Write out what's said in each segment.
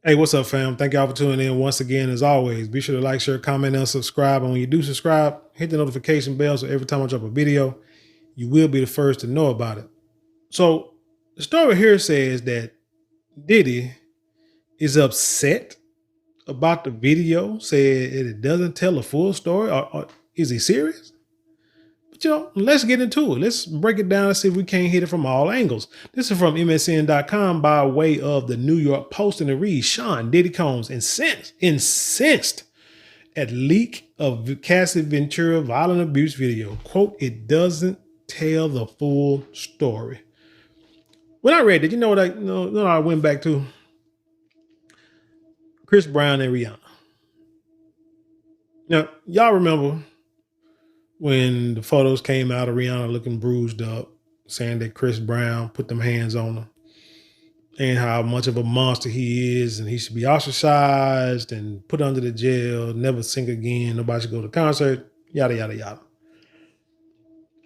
Hey, what's up, fam? Thank y'all for tuning in once again. As always, be sure to like, share, comment, and subscribe. And when you do subscribe, hit the notification bell so every time I drop a video, you will be the first to know about it. So the story here says that Diddy is upset about the video, said it doesn't tell a full story. Or is he serious? But let's get into it. Let's break it down and see if we can't hit it from all angles. This is from MSN.com by way of the New York Post, and it reads, Sean Diddy Combs incensed at leak of Cassie Ventura violent abuse video. Quote, it doesn't tell the full story. When I read it, you know what I went back to? Chris Brown and Rihanna. Now, y'all remember when the photos came out of Rihanna looking bruised up, saying that Chris Brown put them hands on her, and how much of a monster he is, and he should be ostracized and put under the jail, never sing again, nobody should go to concert, yada, yada, yada.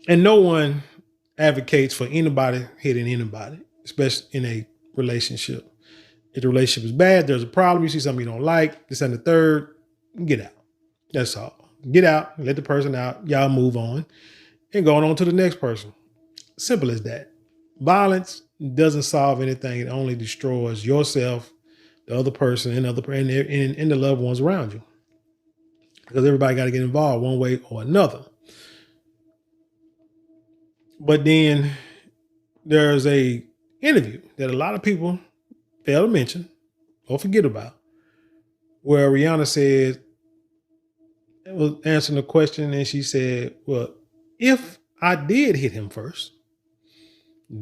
And no one advocates for anybody hitting anybody, especially in a relationship. If the relationship is bad, there's a problem, you see something you don't like, this and the third, get out. That's all. Get out, let the person out, y'all move on, and going on to the next person. Simple as that. Violence doesn't solve anything. It only destroys yourself, the other person, and the loved ones around you. Because everybody got to get involved one way or another. But then there's a interview that a lot of people fail to mention or forget about, where Rihanna said, was answering the question, and she said, well, if I did hit him first,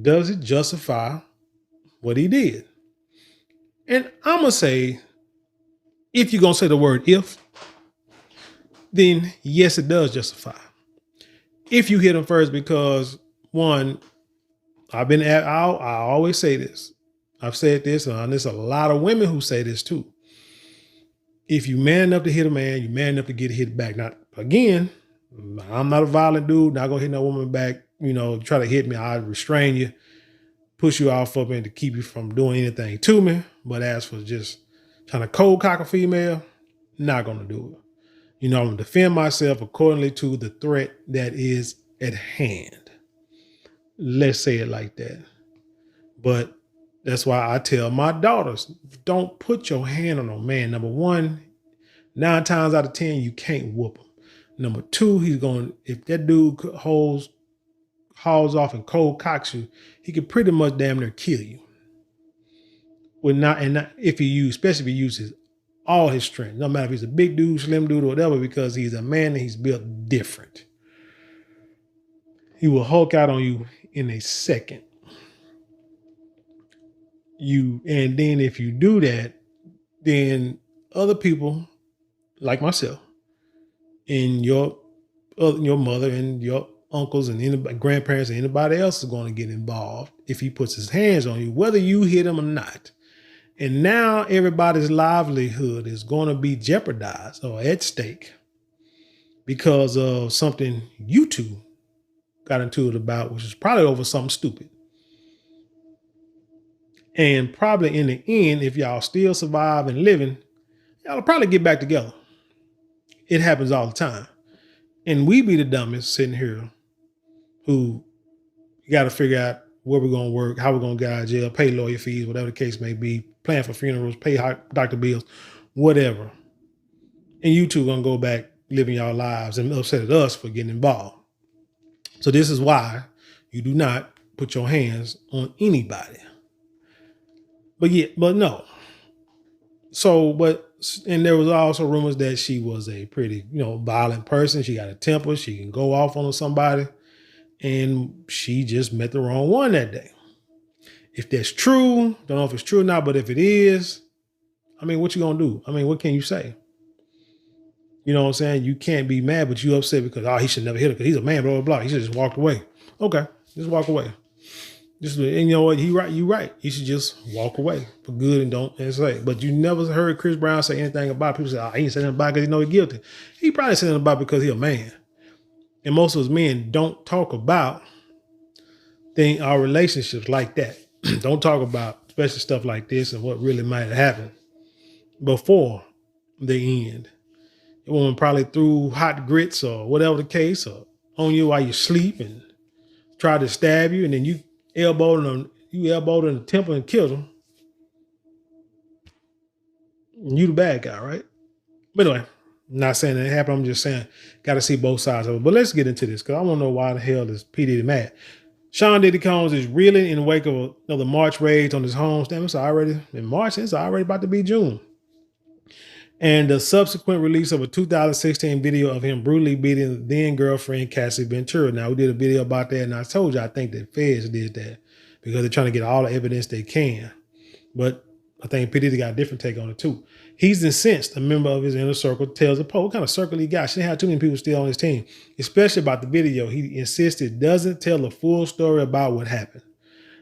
does it justify what he did? And I'm going to say, if you're going to say the word if, then yes, it does justify. If you hit him first, because one, I always say this. I've said this, and there's a lot of women who say this too. If you man enough to hit a man, you man enough to get hit back. Now, again, I'm not a violent dude. Not gonna hit no woman back. Try to hit me, I restrain you, push you off of me to keep you from doing anything to me. But as for just trying to cold cock a female, not gonna do it. I'm gonna defend myself accordingly to the threat that is at hand. Let's say it like that. But that's why I tell my daughters, don't put your hand on a man. Number one, 9 times out of 10, you can't whoop him. Number two, if that dude hauls off and cold cocks you, he could pretty much damn near kill you. Especially if he uses all his strength. No matter if he's a big dude, slim dude, or whatever, because he's a man and he's built different. He will hulk out on you in a second. And then if you do that, then other people like myself and your mother and your uncles and anybody, grandparents and anybody else is going to get involved if he puts his hands on you, whether you hit him or not. And now everybody's livelihood is going to be jeopardized or at stake because of something you two got into it about, which is probably over something stupid. And probably in the end, if y'all still survive and living, y'all will probably get back together. It happens all the time. And we be the dumbest sitting here who got to figure out where we're going to work, how we're going to get out of jail, pay lawyer fees, whatever the case may be, plan for funerals, pay doctor bills, whatever. And you two going to go back living your lives and upset at us for getting involved. So this is why you do not put your hands on anybody. But no. And there was also rumors that she was a pretty, violent person. She got a temper. She can go off on somebody. And she just met the wrong one that day. If that's true, don't know if it's true or not, but if it is, what you gonna do? What can you say? You know what I'm saying? You can't be mad, but you upset because, he should never hit her because he's a man, blah, blah, blah. He should just walk away. Okay, just walk away. And you know what? You right. You should just walk away for good and say. But you never heard Chris Brown say anything about it. People say, he ain't saying nothing about it because he know he's guilty. He probably said nothing about it because he's a man. And most of us men don't talk about our relationships like that. Don't talk about especially stuff like this and what really might have happened. before the end. The woman probably threw hot grits or whatever the case, or on you while you sleep and tried to stab you, and then you elbowed him. You elbowed in the temple and killed him. And you the bad guy, right? But anyway, I'm not saying that it happened. I'm just saying, got to see both sides of it. But let's get into this because I want to know why the hell is P. Diddy mad. Sean Diddy Combs is reeling in the wake of another March raids on his home. Damn, it's already in March. It's already about to be June. And the subsequent release of a 2016 video of him brutally beating then girlfriend Cassie Ventura. Now, we did a video about that, and I told you I think that feds did that because they're trying to get all the evidence they can. But I think P. Diddy got a different take on it too. He's incensed. A member of his inner circle tells the Pope what kind of circle he got. She didn't have too many people still on his team, especially about the video. He insisted doesn't tell the full story about what happened.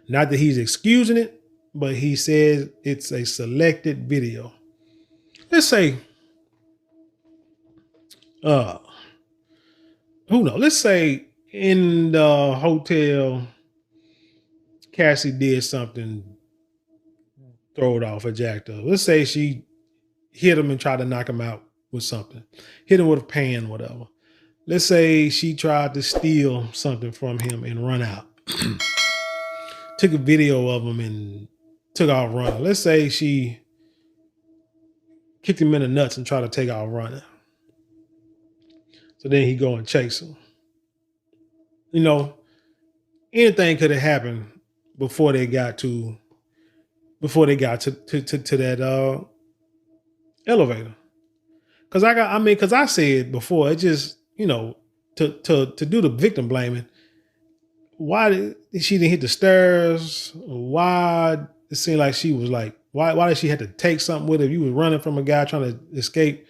Not that he's excusing it, but he says it's a selected video. Let's say, who knows? Let's say in the hotel, Cassie did something, throw it off or jacked up. Let's say she hit him and tried to knock him out with something, hit him with a pan, whatever. Let's say she tried to steal something from him and run out. Took a video of him and took off running. Let's say she kicked him in the nuts and tried to take off running. So then he go and chase him. You know, anything could have happened before they got to that elevator. Cause I said before, it just, you know, to do the victim blaming, why did she didn't hit the stairs? Why it seemed like she was like, why did she have to take something with her? If you was running from a guy trying to escape,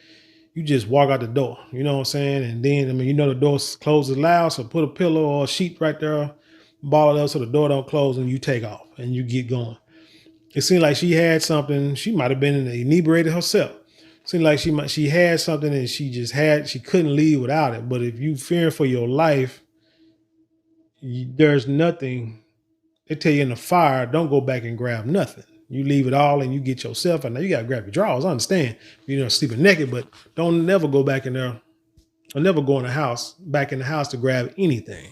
you just walk out the door. You know what I'm saying? And then, I mean, you know, the door closes loud, so put a pillow or a sheet right there, ball it up so the door don't close, and you take off and you get going. It seemed like she had something. She might have been inebriated herself. It seemed like she had something and she couldn't leave without it. But if you fearing for your life, there's nothing. They tell you in the fire, don't go back and grab nothing. You leave it all and you get yourself. And now you got to grab your drawers. I understand, you know, sleeping naked, but don't never go back in there or never go back in the house to grab anything.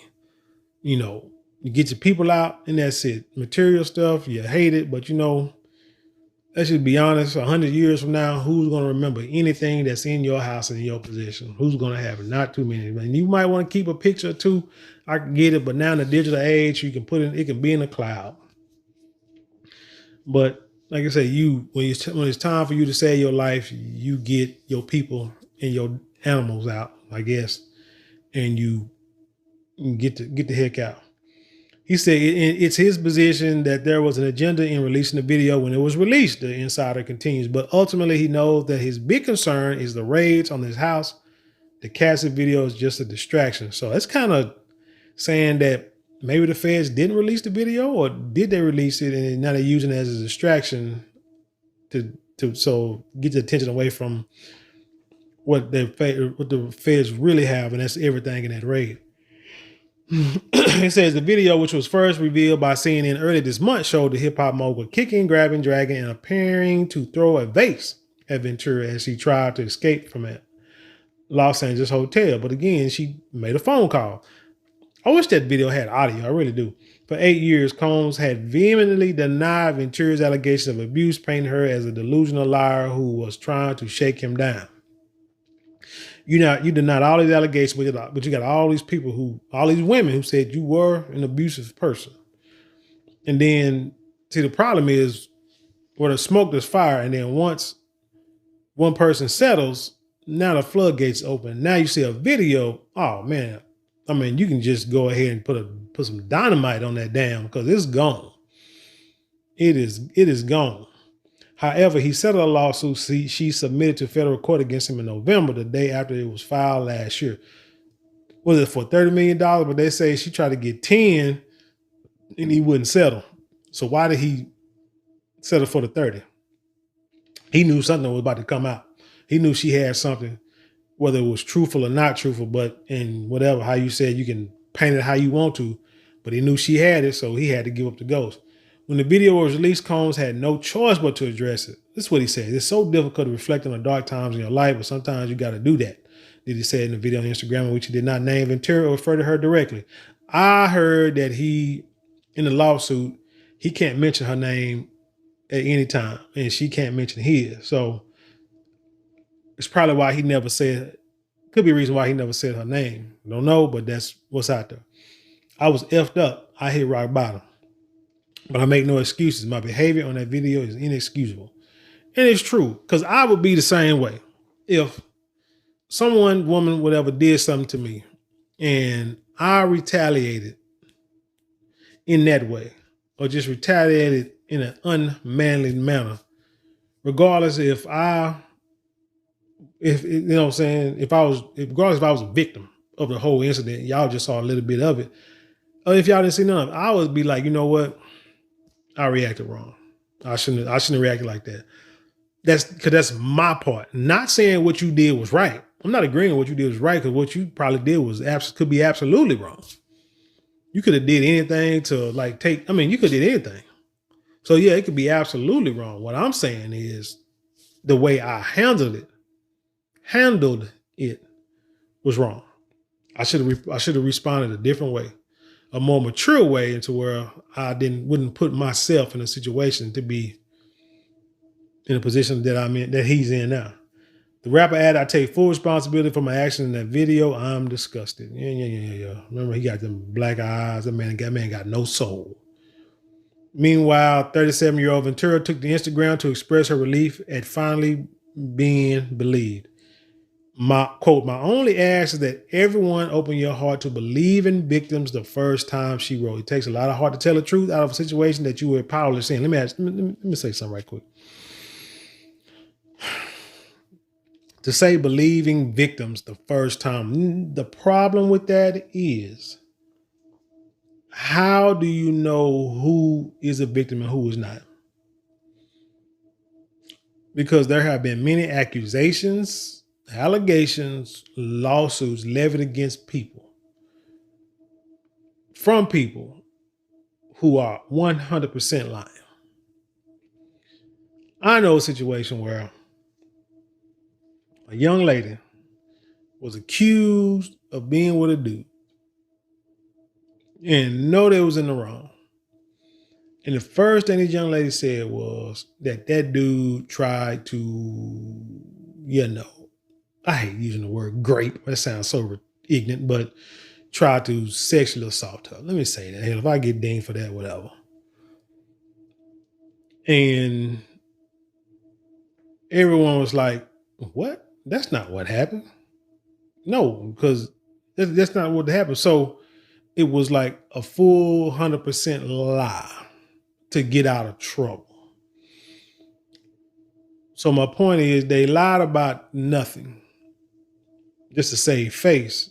You know, you get your people out and that's it. Material stuff, you hate it, but you know, let's just be honest, 100 years from now, who's going to remember anything that's in your house and in your possession? Who's going to have it? Not too many. And you might want to keep a picture or two. I can get it, but now in the digital age, you can it can be in the cloud. But like I say, when it's time for you to save your life, you get your people and your animals out, I guess, and you get the heck out. He said it's his position that there was an agenda in releasing the video when it was released, the insider continues. But ultimately, he knows that his big concern is the raids on his house. The Cassie video is just a distraction. So it's kind of saying that maybe the feds didn't release the video, or did they release it and now they're using it as a distraction to get the attention away from what the feds really have, and that's everything in that raid. It says the video, which was first revealed by CNN early this month, showed the hip hop mogul kicking, grabbing, dragging, and appearing to throw a vase at Ventura as she tried to escape from a Los Angeles hotel. But again, she made a phone call. I wish that video had audio. I really do. For 8 years, Combs had vehemently denied Ventura's allegations of abuse, painting her as a delusional liar who was trying to shake him down. You denied all these allegations, but you got all these women who said you were an abusive person. And then, see, the problem is where the smoke, there's fire. And then once one person settles, now the floodgates open. Now you see a video. Oh man. I mean, you can just go ahead and put some dynamite on that dam because it's gone. It is gone. However, he settled a lawsuit she submitted to federal court against him in November, the day after it was filed last year. Was it for $30 million? But they say she tried to get 10 and he wouldn't settle. So why did he settle for the 30? He knew something was about to come out. He knew she had something, whether it was truthful or not truthful, but in whatever, how you said, you can paint it how you want to, but he knew she had it, so he had to give up the ghost. When the video was released, Combs had no choice but to address it. This is what he said. It's so difficult to reflect on the dark times in your life, but sometimes you got to do that. Diddy said in the video on Instagram, in which he did not name Ventura or refer to her directly. I heard that he, in the lawsuit, he can't mention her name at any time, and she can't mention his. So it's probably why he never said, could be a reason why he never said her name. Don't know, but that's what's out there. I was effed up. I hit rock bottom. But I make no excuses. My behavior on that video is inexcusable. And it's true, because I would be the same way. If someone, woman, whatever, did something to me and I retaliated in that way, or just retaliated in an unmanly manner, regardless if you know what I'm saying, regardless if I was a victim of the whole incident, y'all just saw a little bit of it, or if y'all didn't see none of it, I would be like, you know what? I reacted wrong. I shouldn't have reacted like that. That's because that's my part. Not saying what you did was right. I'm not agreeing with what you did was right, because what you probably did was could be absolutely wrong. You could have did anything to you could have did anything. So yeah, it could be absolutely wrong. What I'm saying is the way I handled it was wrong. I should have responded a different way, a more mature way, into where I wouldn't put myself in a situation to be in a position that he's in now. The rapper added, I take full responsibility for my action in that video. I'm disgusted. Yeah. Remember, he got them black eyes. That man got no soul. Meanwhile, 37-year-old Ventura took to Instagram to express her relief at finally being believed. My only ask is that everyone open your heart to believe in victims the first time, she wrote. It takes a lot of heart to tell the truth out of a situation that you were powerless in. Let me say something right quick. To say believing victims the first time, the problem with that is, how do you know who is a victim and who is not? Because there have been many accusations, allegations, lawsuits levied against people from people who are 100% lying. I know a situation where a young lady was accused of being with a dude and know they was in the wrong. And the first thing this young lady said was that dude tried to, I hate using the word grape. That sounds so ignorant, but tried to sexually assault her. Let me say that. Hell, if I get dinged for that, whatever. And everyone was like, what? That's not what happened. No, because that's not what happened. So it was like a full 100% lie to get out of trouble. So my point is, they lied about nothing just to save face,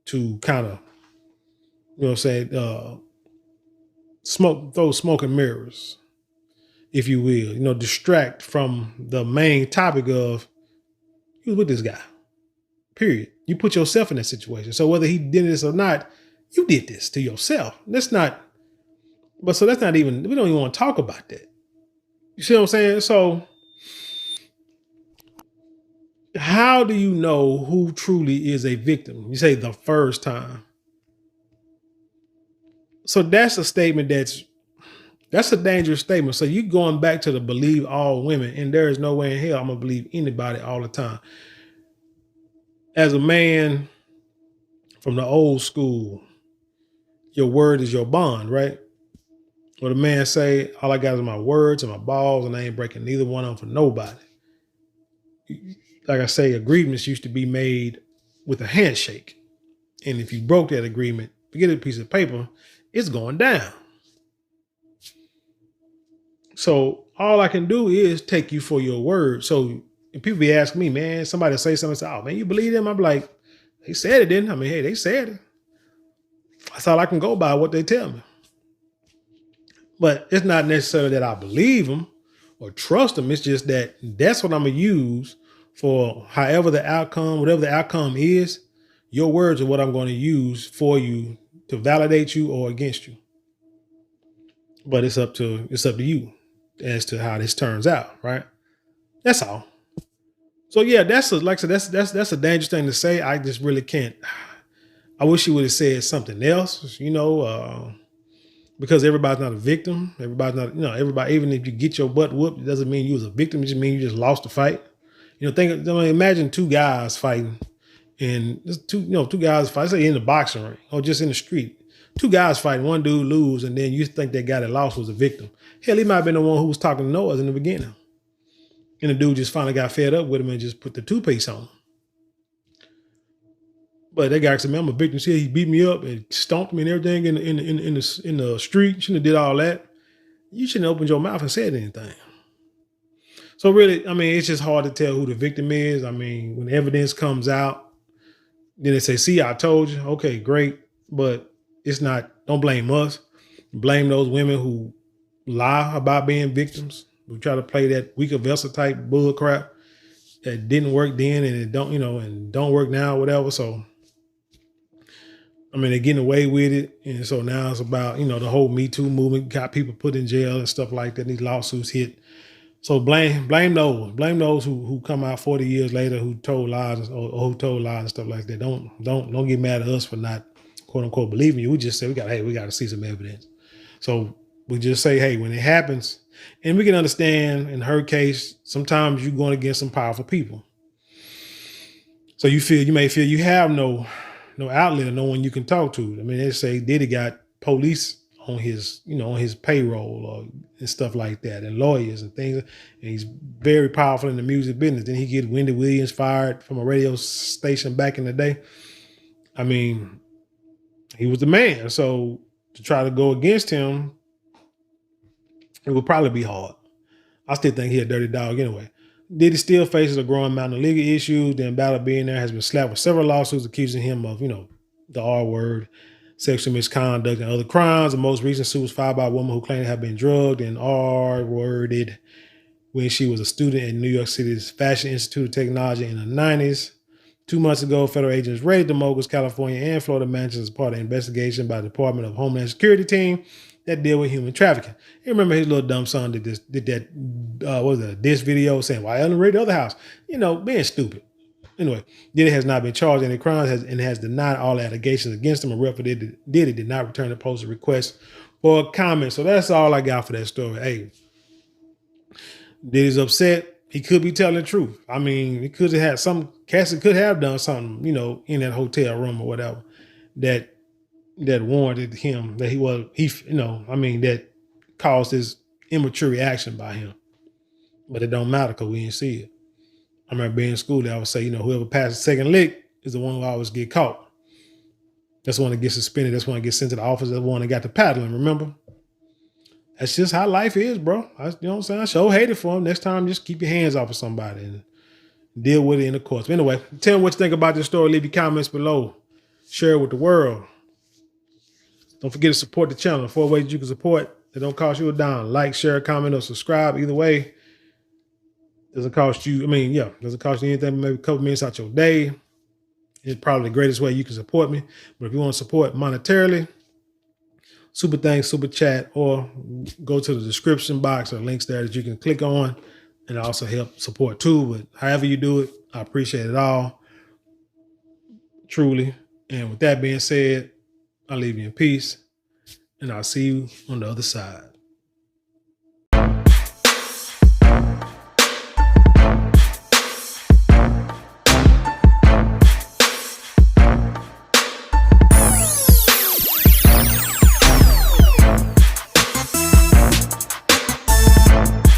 to kind of, throw smoke and mirrors, if you will, distract from the main topic of, he was with this guy, period. You put yourself in that situation. So whether he did this or not, you did this to yourself. We don't even want to talk about that. You see what I'm saying? So how do you know who truly is a victim? You say the first time. So that's a statement that's a dangerous statement. So you going back to the believe all women, and there is no way in hell I'm going to believe anybody all the time. As a man from the old school, your word is your bond, right? Or the man say, all I got is my words and my balls, and I ain't breaking neither one of them for nobody. Like I say, agreements used to be made with a handshake. And if you broke that agreement, forget a piece of paper, it's going down. So all I can do is take you for your word. So if people be asking me, man, somebody say something, say, oh man, you believe them? I'm like, they said it, didn't? I mean, hey, they said it. That's all I can go by, what they tell me. But it's not necessarily that I believe them or trust them. It's just that that's what I'm going to use for whatever the outcome is. Your words are what I'm going to use for you to validate you or against you. But it's up to you as to how this turns out, right? That's all. So yeah, like I said, that's a dangerous thing to say. I just really can't. I wish you would have said something else, because everybody's not a victim. Everybody's not, everybody. Even if you get your butt whooped, it doesn't mean you was a victim. It just means you just lost the fight. Imagine two guys fighting, and two guys fight. Say in the boxing ring or just in the street. Two guys fighting, one dude lose, and then you think that guy that lost was a victim. Hell, he might have been the one who was talking to Noah in the beginning. And the dude just finally got fed up with him and just put the toothpaste on him. But that guy said, "Man, I'm a victim. See, he beat me up and stomped me and everything in the street. Shouldn't have did all that. You shouldn't have opened your mouth and said anything." So really, it's just hard to tell who the victim is. When the evidence comes out, then they say, "See, I told you." Okay, great. But it's not, don't blame us. Blame those women who lie about being victims, who try to play that weaker vessel type bull crap that didn't work then and it don't work now, whatever. So, they're getting away with it. And so now it's about, the whole Me Too movement got people put in jail and stuff like that. These lawsuits hit. So blame those who come out 40 years later who told lies or who told lies and stuff like that. Don't get mad at us for not quote unquote believing you. We just say we got to see some evidence. So we just say, hey, when it happens, and we can understand in her case, sometimes you're going against some powerful people. So you may feel you have no outlet or no one you can talk to. They say Diddy got police on his payroll and stuff like that, and lawyers and things. And he's very powerful in the music business. Then he get Wendy Williams fired from a radio station back in the day. He was the man. So to try to go against him, it would probably be hard. I still think he a dirty dog anyway. Diddy still faces a growing amount of legal issues. The embattled billionaire has been slapped with several lawsuits accusing him of, the R word, sexual misconduct, and other crimes. The most recent suit was filed by a woman who claimed to have been drugged and R-worded when she was a student at New York City's Fashion Institute of Technology in the 90s. 2 months ago, federal agents raided the mogul's California and Florida mansions as part of an investigation by the Department of Homeland Security team that deal with human trafficking. You remember his little dumb son did that diss video saying, "Why Ellen raided the other house?" Being stupid. Anyway, Diddy has not been charged any crimes and has denied all allegations against him. A rep for Diddy did not return the posted request for a comment. So that's all I got for that story. Hey, Diddy's upset. He could be telling the truth. He could have had Cassie could have done something, in that hotel room or whatever that warranted him that that caused this immature reaction by him. But it don't matter because we didn't see it. I remember being in school, I would say, whoever passed the second lick is the one who always get caught. That's the one that gets suspended. That's the one that gets sent to the office. That's the one that got the paddling, remember? That's just how life is, bro. You know what I'm saying? I sure hate it for him. Next time, just keep your hands off of somebody and deal with it in the courts. But anyway, tell me what you think about this story. Leave your comments below. Share it with the world. Don't forget to support the channel. 4 ways you can support that don't cost you a dime. Like, share, comment, or subscribe. Either way, doesn't cost you, doesn't cost you anything, maybe a couple minutes out your day. It's probably the greatest way you can support me. But if you want to support monetarily, super thanks, super chat, or go to the description box or links there that you can click on and also help support too. But however you do it, I appreciate it all. Truly. And with that being said, I'll leave you in peace and I'll see you on the other side.